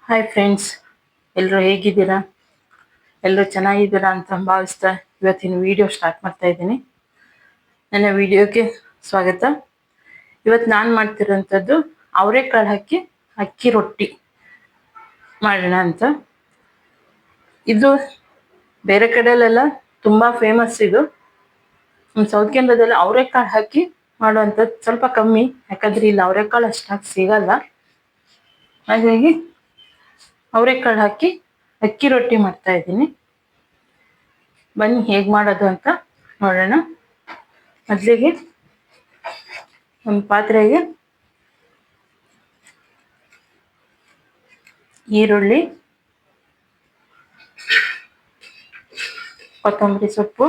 Hi friends, ಎಲ್ಲರೂ ಹೇಗಿದ್ದೀರಾ? ಎಲ್ಲರೂ ಚೆನ್ನಾಗಿದ್ದೀರಾ ಅಂತ ಭಾವಿಸ್ತಾ ಇವತ್ತಿನ ವಿಡಿಯೋ ಸ್ಟಾರ್ಟ್ ಮಾಡ್ತಾ ಇದ್ದೀನಿ. ನನ್ನ ವಿಡಿಯೋಗೆ ಸ್ವಾಗತ. ಇವತ್ತು ನಾನು ಮಾಡ್ತಿರೋಂಥದ್ದು ಅವರೆಕಾಳು ಹಾಕಿ ಅಕ್ಕಿ ರೊಟ್ಟಿ ಮಾಡೋಣ ಅಂತ. ಇದು ಬೇರೆ ಕಡೆಯಲ್ಲೆಲ್ಲ ತುಂಬ ಫೇಮಸ್. ಇದು ನಮ್ಮ ಸೌತ್ ಕೇಂದ್ರದಲ್ಲಿ ಅವರೆಕಾಳು ಹಾಕಿ ಮಾಡುವಂಥದ್ದು ಸ್ವಲ್ಪ ಕಮ್ಮಿ, ಯಾಕಂದರೆ ಇಲ್ಲಿ ಅವರೆಕಾಳು ಅಷ್ಟಾಗಿ ಸಿಗಲ್ಲ. ಹಾಗಾಗಿ ಅವರೆಕಾಳು ಹಾಕಿ ಅಕ್ಕಿ ರೊಟ್ಟಿ ಮಾಡ್ತಾ ಇದ್ದೀನಿ. ಬನ್ನಿ ಹೇಗೆ ಮಾಡೋದು ಅಂತ ನೋಡೋಣ. ಮೊದಲಿಗೆ ಒಂದು ಪಾತ್ರೆಗೆ ಈರುಳ್ಳಿ, ಕೊತ್ತಂಬರಿ ಸೊಪ್ಪು,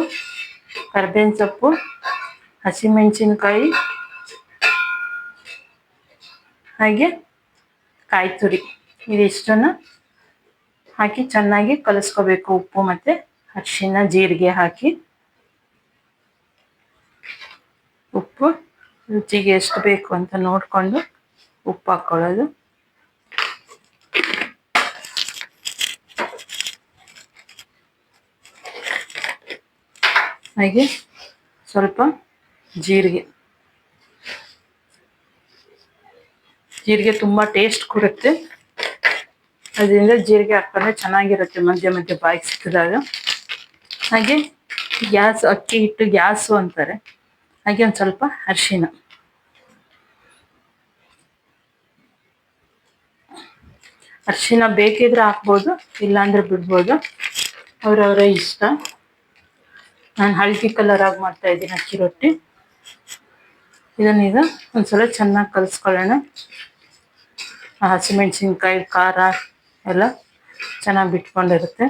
ಕರಿಬೇವಿನ ಸೊಪ್ಪು, ಹಸಿಮೆಣಸಿನ್ಕಾಯಿ, ಹಾಗೆ ಕಾಯಿ ತುರಿ, ಇದಿಷ್ಟನ್ನು ಹಾಕಿ ಚೆನ್ನಾಗಿ ಕಲಿಸ್ಕೋಬೇಕು. ಉಪ್ಪು ಮತ್ತು ಅರಿಶಿನ, ಜೀರಿಗೆ ಹಾಕಿ, ಉಪ್ಪು ರುಚಿಗೆ ಎಷ್ಟು ಬೇಕು ಅಂತ ನೋಡಿಕೊಂಡು ಉಪ್ಪು ಹಾಕ್ಕೊಳ್ಳೋದು. ಹಾಗೆ ಸ್ವಲ್ಪ ಜೀರಿಗೆ ತುಂಬ ಟೇಸ್ಟ್ ಕೊಡುತ್ತೆ. ಅದರಿಂದ ಜೀರಿಗೆ ಹಾಕ್ಕೊಂಡ್ರೆ ಚೆನ್ನಾಗಿರುತ್ತೆ ಮಧ್ಯೆ ಮಧ್ಯೆ ಬಾಯಿಗೆ ಸಿಕ್ಕಿದಾಗ. ಹಾಗೆ ಅಕ್ಕಿ ಹಿಟ್ಟು ಗ್ಯಾಸು ಅಂತಾರೆ. ಹಾಗೆ ಒಂದು ಸ್ವಲ್ಪ ಅರಿಶಿನ, ಬೇಕಿದ್ರೆ ಹಾಕ್ಬೋದು, ಇಲ್ಲಾಂದ್ರೆ ಬಿಡ್ಬೋದು, ಅವರವರ ಇಷ್ಟ. ನಾನು ಹಳದಿ ಕಲರ್ ಆಗಿ ಮಾಡ್ತಾ ಇದ್ದೀನಿ ಅಕ್ಕಿ ರೊಟ್ಟಿ. ಇದನ್ನೀಗ ಒಂದ್ಸಲ ಚೆನ್ನಾಗಿ ಕಲಿಸ್ಕೊಳ್ಳೋಣ. ಹಸಿಮೆಣಸಿನ್ಕಾಯಿ ಖಾರ ಎಲ್ಲ ಚೆನ್ನಾಗಿ ಬಿಟ್ಕೊಂಡಿರುತ್ತೆ.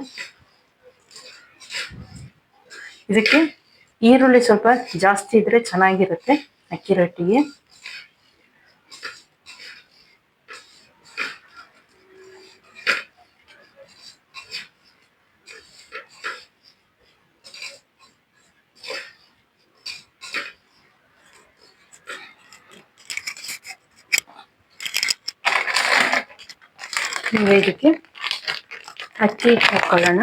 ಇದಕ್ಕೆ ಈರುಳ್ಳಿ ಸ್ವಲ್ಪ ಜಾಸ್ತಿ ಇದ್ರೆ ಚೆನ್ನಾಗಿರುತ್ತೆ ಅಕ್ಕಿ ರೊಟ್ಟಿಗೆ. ಈಗ ಇದಕ್ಕೆ ಅಕ್ಕಿ ಹಾಕೊಳ್ಳೋಣ.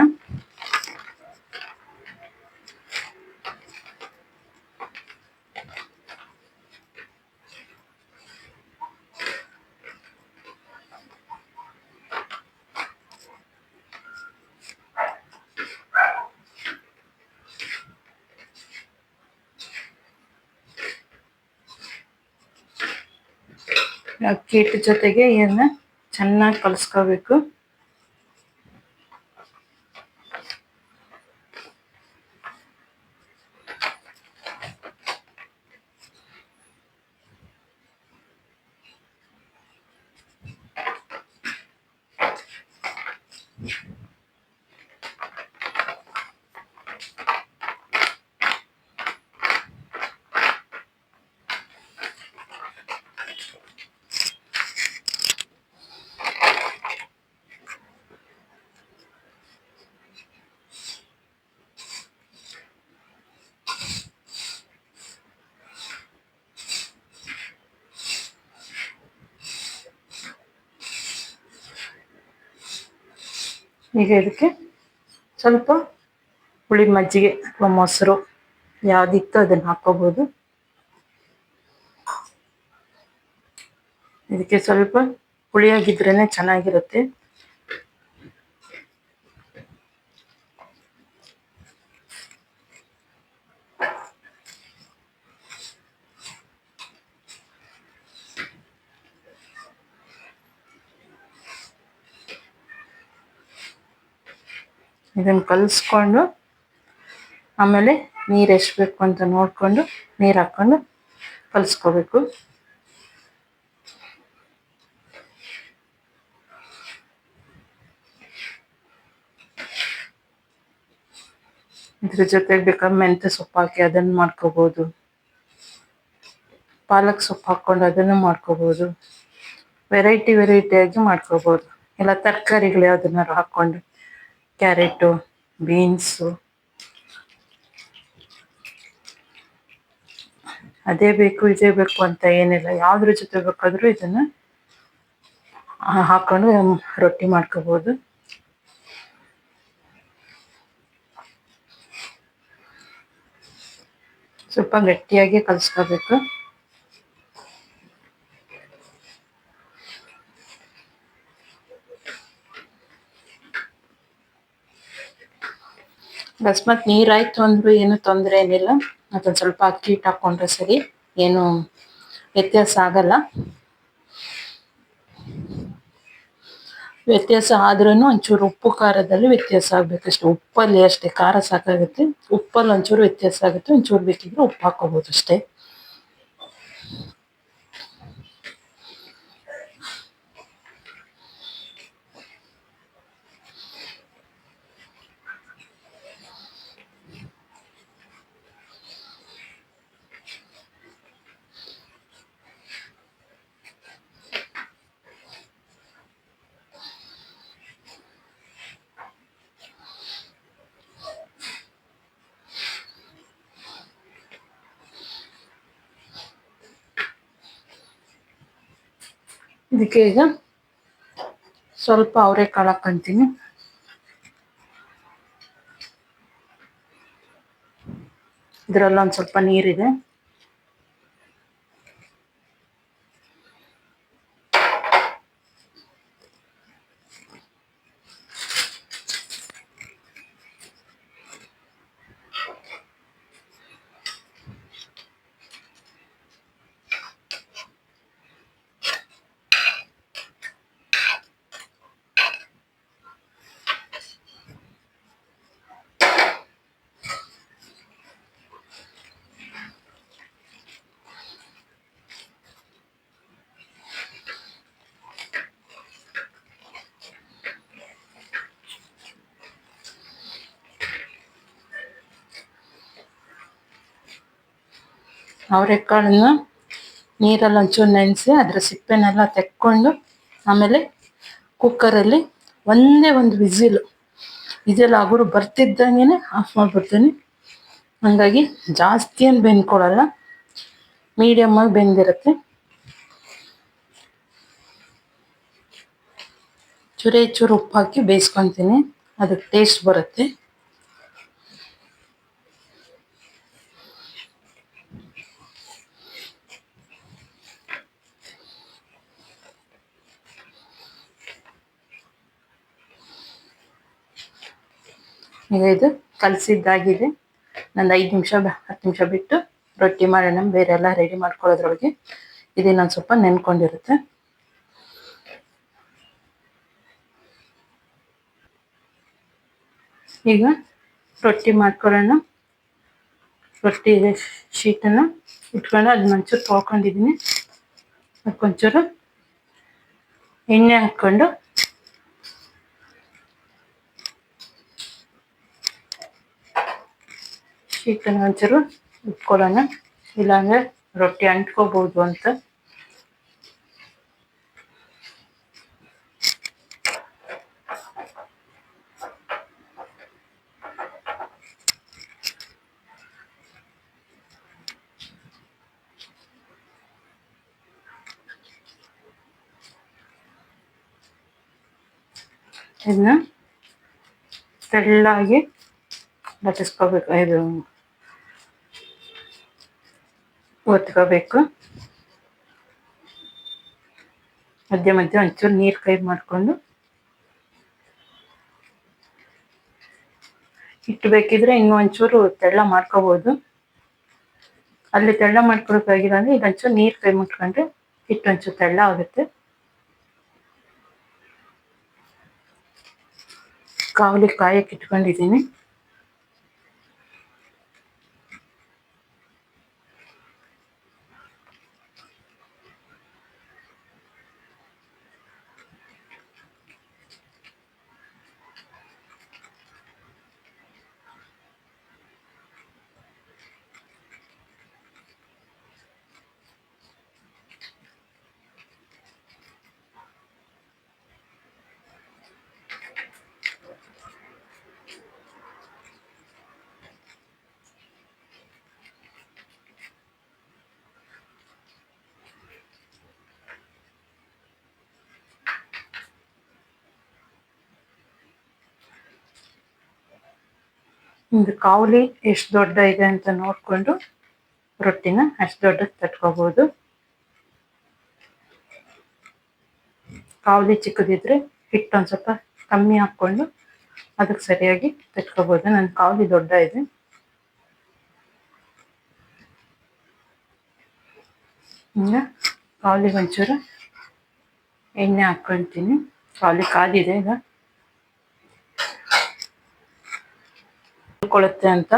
ಅಕ್ಕಿ ಹಿಟ್ಟು ಜೊತೆಗೆ ಇದನ್ನ ಚೆನ್ನಾಗಿ ಕಲಿಸ್ಕೋಬೇಕು. ಈಗ ಇದಕ್ಕೆ ಸ್ವಲ್ಪ ಹುಳಿ ಮಜ್ಜಿಗೆ ಅಥವಾ ಮೊಸರು ಯಾವುದಿತ್ತು ಅದನ್ನು ಹಾಕೋಬೋದು. ಇದಕ್ಕೆ ಸ್ವಲ್ಪ ಹುಳಿಯಾಗಿದ್ರೇ ಚೆನ್ನಾಗಿರುತ್ತೆ. ಇದನ್ನು ಕಲಿಸ್ಕೊಂಡು ಆಮೇಲೆ ನೀರು ಎಷ್ಟು ಬೇಕು ಅಂತ ನೋಡಿಕೊಂಡು ನೀರು ಹಾಕ್ಕೊಂಡು ಕಲಿಸ್ಕೋಬೇಕು. ಇದ್ರ ಜೊತೆಗೆ ಬೇಕಾದ್ರೆ ಮೆಂತ್ಯ ಸೊಪ್ಪು ಹಾಕಿ ಅದನ್ನು ಮಾಡ್ಕೋಬೋದು, ಪಾಲಕ್ ಸೊಪ್ಪು ಹಾಕ್ಕೊಂಡು ಅದನ್ನು ಮಾಡ್ಕೋಬೋದು, ವೆರೈಟಿಯಾಗಿ ಮಾಡ್ಕೋಬೋದು. ಇಲ್ಲ ತರಕಾರಿಗಳು ಯಾವುದನ್ನಾರು ಹಾಕ್ಕೊಂಡು, ಕ್ಯಾರೆಟು, ಬೀನ್ಸು, ಅದೇ ಬೇಕು ಇದೇ ಬೇಕು ಅಂತ ಏನಿಲ್ಲ. ಯಾವುದ್ರ ಜೊತೆ ಬೇಕಾದರೂ ಇದನ್ನು ಹಾಕೊಂಡು ರೊಟ್ಟಿ ಮಾಡ್ಕೋಬೋದು. ಸ್ವಲ್ಪ ಗಟ್ಟಿಯಾಗಿ ಕಲಿಸ್ಕೋಬೇಕು. ಅಕಸ್ಮಾತ್ ನೀರಾಯ್ತು ಅಂದ್ರೂ ಏನು ತೊಂದರೆ ಏನಿಲ್ಲ. ಅದೊಂದು ಸ್ವಲ್ಪ ಅಕ್ಕಿ ಹಿಟ್ಟು ಹಾಕ್ಕೊಂಡ್ರೆ ಸರಿ, ಏನು ವ್ಯತ್ಯಾಸ ಆಗಲ್ಲ. ವ್ಯತ್ಯಾಸ ಆದ್ರೂ ಒಂಚೂರು ಉಪ್ಪು ಖಾರದಲ್ಲಿ ವ್ಯತ್ಯಾಸ ಆಗ್ಬೇಕಷ್ಟೆ. ಉಪ್ಪಲ್ಲಿ ಅಷ್ಟೇ, ಖಾರ ಸಾಕಾಗುತ್ತೆ. ಉಪ್ಪಲ್ಲಿ ಒಂಚೂರು ವ್ಯತ್ಯಾಸ ಆಗುತ್ತೆ, ಒಂಚೂರು ಬೇಕಿದ್ರೆ ಉಪ್ಪು ಹಾಕೋಬೋದು ಅಷ್ಟೇ. ಇದಕ್ಕೆ ಈಗ ಸ್ವಲ್ಪ ಅವರೆಕಾಳು ಹಾಕ್ಕೊಂತೀನಿ. ಇದರಲ್ಲೊಂದು ಸ್ವಲ್ಪ ನೀರಿದೆ. ಅವರೆಕಾಳನ್ನ ನೀರಲ್ಲಿ ಒಂಚೂರು ನೆನೆಸಿ ಅದರ ಸಿಪ್ಪೆನೆಲ್ಲ ತೆಕ್ಕೊಂಡು ಆಮೇಲೆ ಕುಕ್ಕರಲ್ಲಿ ಒಂದೇ ಒಂದು ವಿಸಿಲ್ ಆಗೋರು ಬರ್ತಿದ್ದಂಗೆ ಆಫ್ ಮಾಡಿಬಿಡ್ತೀನಿ. ಹಾಗಾಗಿ ಜಾಸ್ತಿ ಏನು ಬೆಂದ್ಕೊಳ್ಳಲ್ಲ, ಮೀಡಿಯಮ್ಮಾಗಿ ಬೆಂದಿರುತ್ತೆ. ಚೂರು ಉಪ್ಪು ಹಾಕಿ ಬೇಯಿಸ್ಕೊತೀನಿ, ಅದಕ್ಕೆ ಟೇಸ್ಟ್ ಬರುತ್ತೆ. ಈಗ ಇದು ಕಲಸಿದ್ದಾಗಿದೆ. ಒಂದು 5 ನಿಮಿಷ 10 ನಿಮಿಷ ಬಿಟ್ಟು ರೊಟ್ಟಿ ಮಾಡೋಣ. ಬೇರೆ ಎಲ್ಲ ರೆಡಿ ಮಾಡ್ಕೊಳ್ಳೋದ್ರೊಳಗೆ ಇದೇನೊಂದು ಸ್ವಲ್ಪ ನೆನ್ಕೊಂಡಿರುತ್ತೆ. ಈಗ ರೊಟ್ಟಿ ಮಾಡ್ಕೊಳ್ಳೋಣ. ರೊಟ್ಟಿ ಶೀಟನ್ನು ಇಟ್ಕೊಂಡು ಅದನ್ನ ಒಂಚೂರು ತೊಳ್ಕೊಂಡಿದ್ದೀನಿ. ಅದಕ್ಕೊಂಚೂರು ಎಣ್ಣೆ ಹಾಕ್ಕೊಂಡು ಶೀಟನ್ನು ಒಂಚೂರು ಇಟ್ಕೊಳ್ಳೋಣ, ಇಲ್ಲಾಂದರೆ ರೊಟ್ಟಿ ಅಂಟ್ಕೋಬೋದು ಅಂತ. ಇದನ್ನ ತೆಳ್ಳಾಗಿ ಲಟ್ಟಿಸ್ಕೋಬೇಕು, ಇದು ಒತ್ಕೋಬೇಕು. ಮಧ್ಯೆ ಮಧ್ಯೆ ಒಂಚೂರು ನೀರು ಕೈ ಮಾಡಿಕೊಂಡು ಹಿಟ್ಟು ಬೇಕಿದ್ರೆ ಇನ್ನೂ ಒಂಚೂರು ತೆಳ್ಳ ಮಾಡ್ಕೋಬೋದು. ಅಲ್ಲಿ ತೆಳ್ಳ ಮಾಡ್ಕೊಳಕ್ಕಾಗಿಲ್ಲ ಅಂದರೆ ಇದೊಂಚೂರು ನೀರು ಕೈ ಮುಟ್ಕೊಂಡ್ರೆ ಹಿಟ್ಟು ಒಂಚೂರು ತೆಳ್ಳ ಆಗುತ್ತೆ. ಕಾವಲಿ ಕಾಯಕ್ಕೆ ಇಟ್ಕೊಂಡಿದ್ದೀನಿ. ಒಂದು ಕಾವಲಿ ಎಷ್ಟು ದೊಡ್ಡ ಇದೆ ಅಂತ ನೋಡಿಕೊಂಡು ರೊಟ್ಟಿನ ಅಷ್ಟು ದೊಡ್ಡದು ತಟ್ಕೋಬೋದು. ಕಾವಲಿ ಚಿಕ್ಕದಿದ್ರೆ ಹಿಟ್ಟು ಒಂದು ಸ್ವಲ್ಪ ಕಮ್ಮಿ ಹಾಕ್ಕೊಂಡು ಅದಕ್ಕೆ ಸರಿಯಾಗಿ ತಟ್ಕೋಬೋದು. ನನ್ನ ಕಾವಲಿ ದೊಡ್ಡ ಇದೆ. ಈಗ ಕಾವಲಿಗೆ ಒಂಚೂರು ಎಣ್ಣೆ ಹಾಕ್ಕೊಳ್ತೀನಿ. ಕಾವಲಿ ಕಾದಿದೆ. ಈಗ ಕೊಳುತ್ತೆ ಅಂತ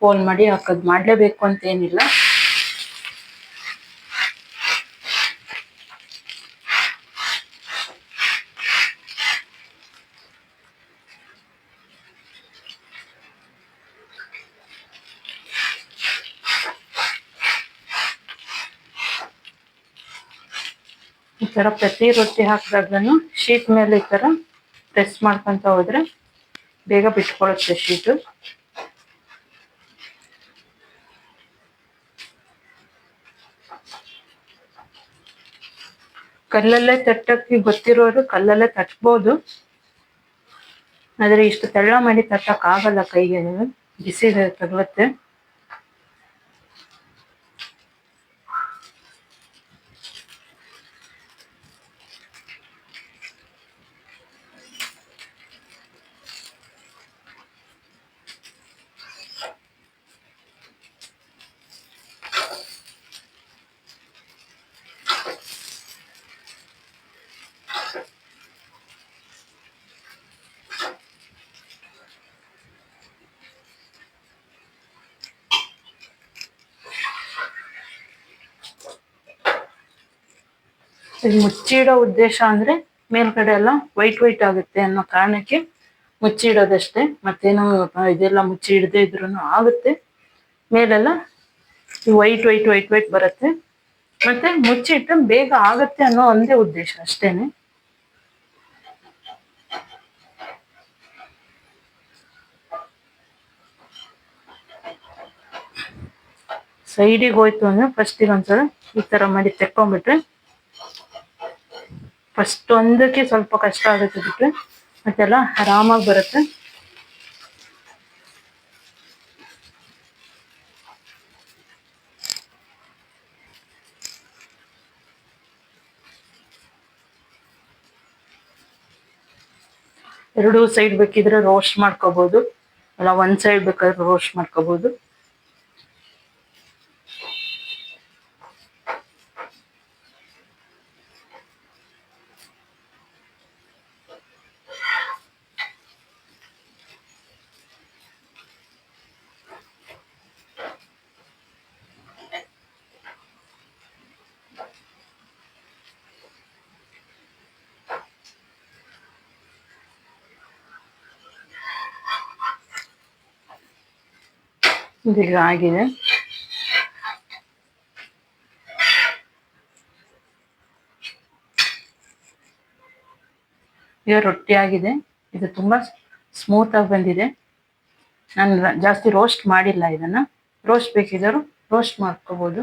ಫೋನ್ ಮಾಡಿ ಹಾಕೋದು ಮಾಡಲೇಬೇಕು ಅಂತ ಏನಿಲ್ಲ. ಈ ಥರ ಪ್ರತಿ ರೊಟ್ಟಿ ಹಾಕಿದಾಗ್ಲೂ ಶೀಟ್ ಮೇಲೆ ಈ ಥರ ಪ್ರೆಸ್ ಮಾಡ್ಕೊತ ಹೋದ್ರೆ ಬೇಗ ಬಿಟ್ಕೊಳ್ಳುತ್ತೆ ಶೀಟು. ಕಲ್ಲಲ್ಲೇ ತಟ್ಟಕ್ಕೆ ಗೊತ್ತಿರೋರು ಕಲ್ಲಲ್ಲೇ ತಟ್ಬೋದು, ಆದರೆ ಇಷ್ಟು ತೆಳ್ಳ ಮಾಡಿ ತಟ್ಟಕ್ಕೆ ಆಗಲ್ಲ. ಕೈಗೆ ಬಿಸಿ ತಗಲುತ್ತೆ. ಇದು ಮುಚ್ಚಿಡೋ ಉದ್ದೇಶ ಅಂದ್ರೆ ಮೇಲ್ಗಡೆ ಎಲ್ಲ ವೈಟ್ ಆಗುತ್ತೆ ಅನ್ನೋ ಕಾರಣಕ್ಕೆ ಮುಚ್ಚಿಡೋದಷ್ಟೇ. ಮತ್ತೇನು ಇದೆಲ್ಲ ಮುಚ್ಚಿಡದೆ ಇದ್ರೂ ಆಗುತ್ತೆ. ಮೇಲೆಲ್ಲ ವೈಟ್ ಬರುತ್ತೆ. ಮತ್ತೆ ಮುಚ್ಚಿಟ್ಟು ಬೇಗ ಆಗುತ್ತೆ ಅನ್ನೋ ಒಂದೇ ಉದ್ದೇಶ ಅಷ್ಟೇನೆ. ಸೈಡಿಗೆ ಹೋಯ್ತು ಅಂದ್ರೆ ಫಸ್ಟಿಗೆ ಒಂದ್ಸಲ ಈ ತರ ಮಾಡಿ ತೆಕ್ಕೊಂಡ್ಬಿಟ್ರೆ ಫಸ್ಟ್ ಒಂದಕ್ಕೆ ಸ್ವಲ್ಪ ಕಷ್ಟ ಆಗುತ್ತೆ, ಬಿಟ್ರೆ ಮತ್ತೆಲ್ಲ ಆರಾಮಾಗಿ ಬರುತ್ತೆ. ಎರಡೂ ಸೈಡ್ ಬೇಕಿದ್ರೆ ರೋಸ್ಟ್ ಮಾಡ್ಕೋಬಹುದು, ಅಲ್ಲ ಒಂದ್ ಸೈಡ್ ಬೇಕಾದ್ರೆ ರೋಸ್ಟ್ ಮಾಡ್ಕೋಬಹುದು. ಇದೀಗ ಆಗಿದೆ. ಈಗ ರೊಟ್ಟಿ ಆಗಿದೆ. ಇದು ತುಂಬಾ ಸ್ಮೂತ್ ಆಗಿ ಬಂದಿದೆ. ನಾನು ಜಾಸ್ತಿ ರೋಸ್ಟ್ ಮಾಡಿಲ್ಲ. ಇದನ್ನ ರೋಸ್ಟ್ ಬೇಕಿದ್ದರೂ ರೋಸ್ಟ್ ಮಾಡ್ಕೋಬಹುದು.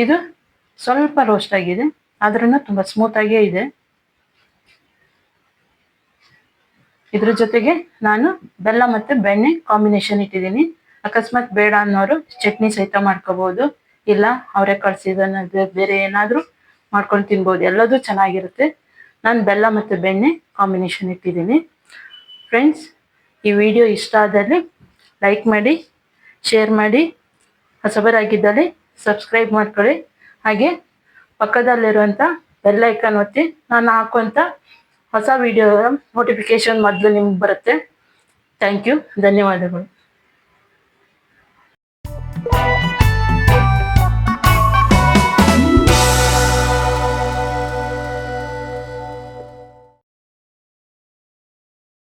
ಇದು ಸ್ವಲ್ಪ ರೋಸ್ಟ್ ಆಗಿದೆ, ಆದ್ರೂ ತುಂಬಾ ಸ್ಮೂತ್ ಆಗೇ ಇದೆ. ಇದ್ರ ಜೊತೆಗೆ ನಾನು ಬೆಲ್ಲ ಮತ್ತೆ ಬೆಣ್ಣೆ ಕಾಂಬಿನೇಷನ್ ಇಟ್ಟಿದ್ದೀನಿ. ಅಕಸ್ಮಾತ್ ಬೇಡ ಅನ್ನೋರು ಚಟ್ನಿ ಸಹಿತ ಮಾಡ್ಕೋಬಹುದು, ಇಲ್ಲ ಅವರೆಕಾಳು ಸೀಸನ್ ಬೇರೆ ಏನಾದ್ರೂ ಮಾಡ್ಕೊಂಡು ತಿನ್ಬೋದು. ಎಲ್ಲದೂ ಚೆನ್ನಾಗಿರುತ್ತೆ. ನಾನು ಬೆಲ್ಲ ಮತ್ತೆ ಬೆಣ್ಣೆ ಕಾಂಬಿನೇಷನ್ ಇಟ್ಟಿದ್ದೀನಿ. ಫ್ರೆಂಡ್ಸ್, ಈ ವಿಡಿಯೋ ಇಷ್ಟ ಆದಲ್ಲಿ ಲೈಕ್ ಮಾಡಿ, ಶೇರ್ ಮಾಡಿ, ಹೊಸಬರಾಗಿದ್ದಲ್ಲಿ ಸಬ್ಸ್ಕ್ರೈಬ್ ಮಾಡ್ಕೊಳ್ಳಿ. ಹಾಗೆ ಪಕ್ಕದಲ್ಲಿರುವಂಥ ಬೆಲ್ ಐಕಾನ್ ಒತ್ತಿ ನಾನು ಹಾಕುವಂಥ ಹೊಸ ವಿಡಿಯೋ ನೋಟಿಫಿಕೇಶನ್ ಮೊದಲು ನಿಮ್ಗೆ ಬರುತ್ತೆ. Thank you. ಧನ್ಯವಾದಗಳು.